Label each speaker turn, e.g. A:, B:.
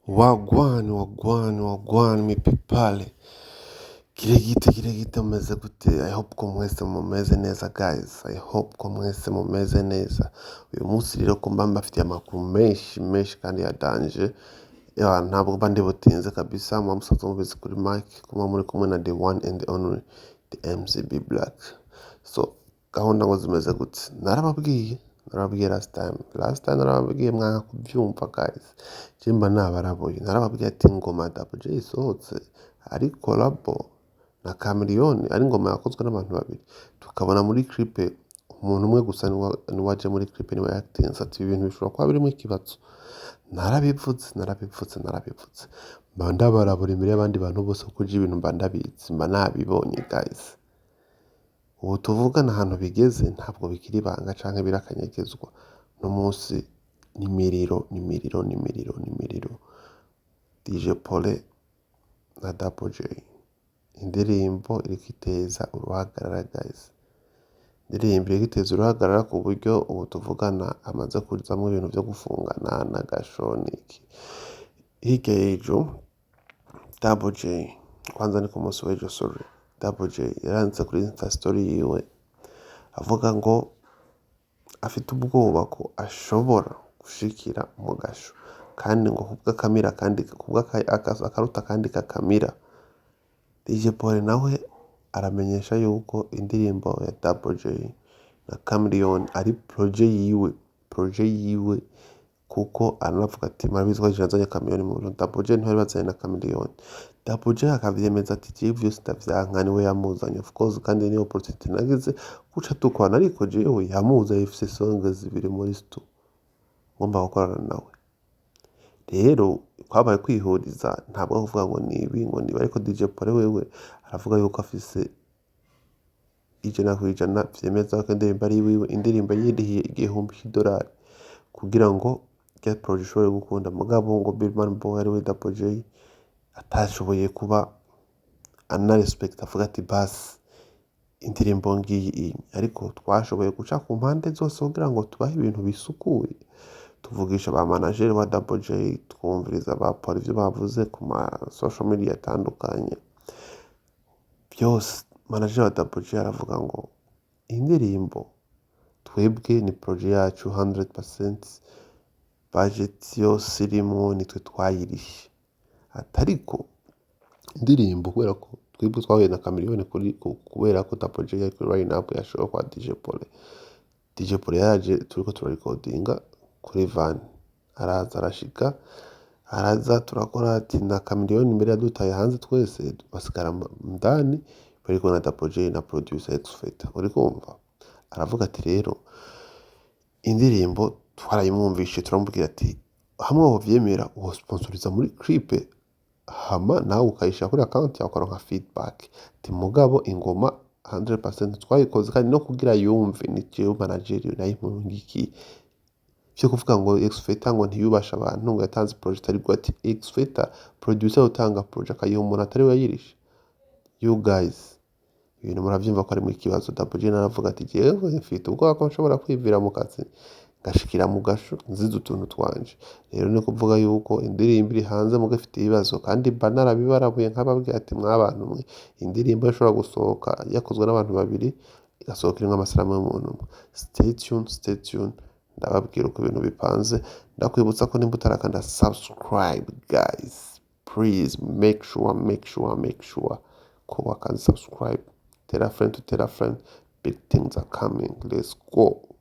A: Wagwan, mi pipale. Kile gite mumeze gute? I hope ko mwese mumeze neza guys. I hope ko mwese mumeze neza. Uyu munsi rero ko mba mbafitiye amakuru menshi kandi yadanje. Ntabwo mba ndibutinze kabisa, musaza mubizi kuri mic, kuma muri kumwe na the one and the only, the MCB Black. So, gahunda ngo zimeze gute? Narababwiye last time narababwiye mwanga kubyumva guys. Jimba nabaraboye narababwiye ati ngoma Double J isohotse ari collabo na Chameleone, ari ngoma yakozwe n'abantu babiri, tukabona muri clip umuntu umwe gusa ni waje muri clip ni wa acting. Ati ibintu bishobora kuba birimo ikibazo. Narabipfutse mba ndabarabura imbere y'abandi bantu bose kuko ibintu mba ndabizi, mba nabibonye guys. Ubu tuvugana ahantu bigeze ntabwo bikiri banga canke birakanyegezwa. No munsi ni miriro. DJ Pole na Double J, indirimbo irikiteza uruhagarara guys. Indirimbo irikiteza uruhagarara ku buryo ubu tuvugana amaze kuzamwo ibintu byo gufungana na gashoniki. Hirya y'ejo Double J, kwanza ni ku munsi w'ejo sorry, Double J yaranditse kuri Insta story yiwe avuga ngo afite ubwoba ko ashobora gushikira mu gasho, kandi ngo kubwa kamira kandi kubwa akaruta kandi kakamira. DJ Paul nawe aramenyesha yuko indirimbo ya Double J na Chameleone ari projet yiwe kuko anavuga ati marabizwa jinazanye Chameleone mu Burundi. Double J ntwari bazanye na Chameleone. Double J akavyemeza ati je vyose ndavyanka niwe yamuzanye of course, kandi niyo opportunity nagize guca tukwana, ariko jewe yamuza ifise songs zibiri muri stu ngomba gukorana nawe. Rero kwabaye kwihuriza, ntabwo kuvuga ngo nibi ariko DJ Paul wewe aravuga yuko afise ijana kwijana vyemeza ko indirimbo ari wiwe, indirimbo yirihiye $1,000 kugira ngo get project ishobore gukunda. Mugabo ngo Billman Boy ari we Double J atashoboye kuba respect, avuga ati basi indirimbo ngiyi, ariko twashoboye guca ku mpande zose kugira ngo tubahe ibintu bisukuye. Tuvugisha ba manager wa Double J, twumviriza ba Paul ivyo bavuze ku ma social media atandukanye byose. Manager wa Double J aravuga ngo indirimbo twebwe ni projet yacu 100%, budget yose irimo nitwe twayirishe. Atariko indirimbo kubera ko twebwe twahuye na Chameleone kubera ko Double J yari kuri line up ya show kwa DJ Paul. DJ Paul yaje turiko turarecordinga kuri van, araza arashika, araza turakora ati na Chameleone imbere yadutaye hanze twese basigara ndani bariko na Double J na producer X-Factor. Uri kumva aravuga ati rero indirimbo twarayimwumvishe, turamubwira ati hamwe wovyemera uwo sponsoriza muri clip hama nawe ukayishira kuri account yawe ukaronka feedback. Ati mugabo ingoma 100% twayikoze kandi no kugira yumve ni jewe manager nayimungiki. Cyo kuvuga ngo X-Factor ngo ntiyubasha abantu ngo yatanze project, ariko ati X-Factor producer utanga project ayo umuntu atari we yayirisha. You guys, ibintu muravyumva ko ari mu kibazo. Double J naravuga ati jewe mfite ubwo ko nshobora kwivira mu kazi ngashikira mu gasho nziza utuntu twanje. Rero ni kuvuga yuko indirimbo iri hanze muga ifite ibibazo, kandi banarabibarabuye nk'ababwiye ati mwabantu mwe indirimbo ishobora gusohoka yakozwe n'abantu babiri igasohoka irimo amasalamu y'umuntu umwe. Stay tuned ndababwira uko ibintu bipanze. Ndakwibutsa ko nimba utarakanda subscribe guys, please make sure ko wakanze subscribe. Tell a friend, big things are coming. Let's go.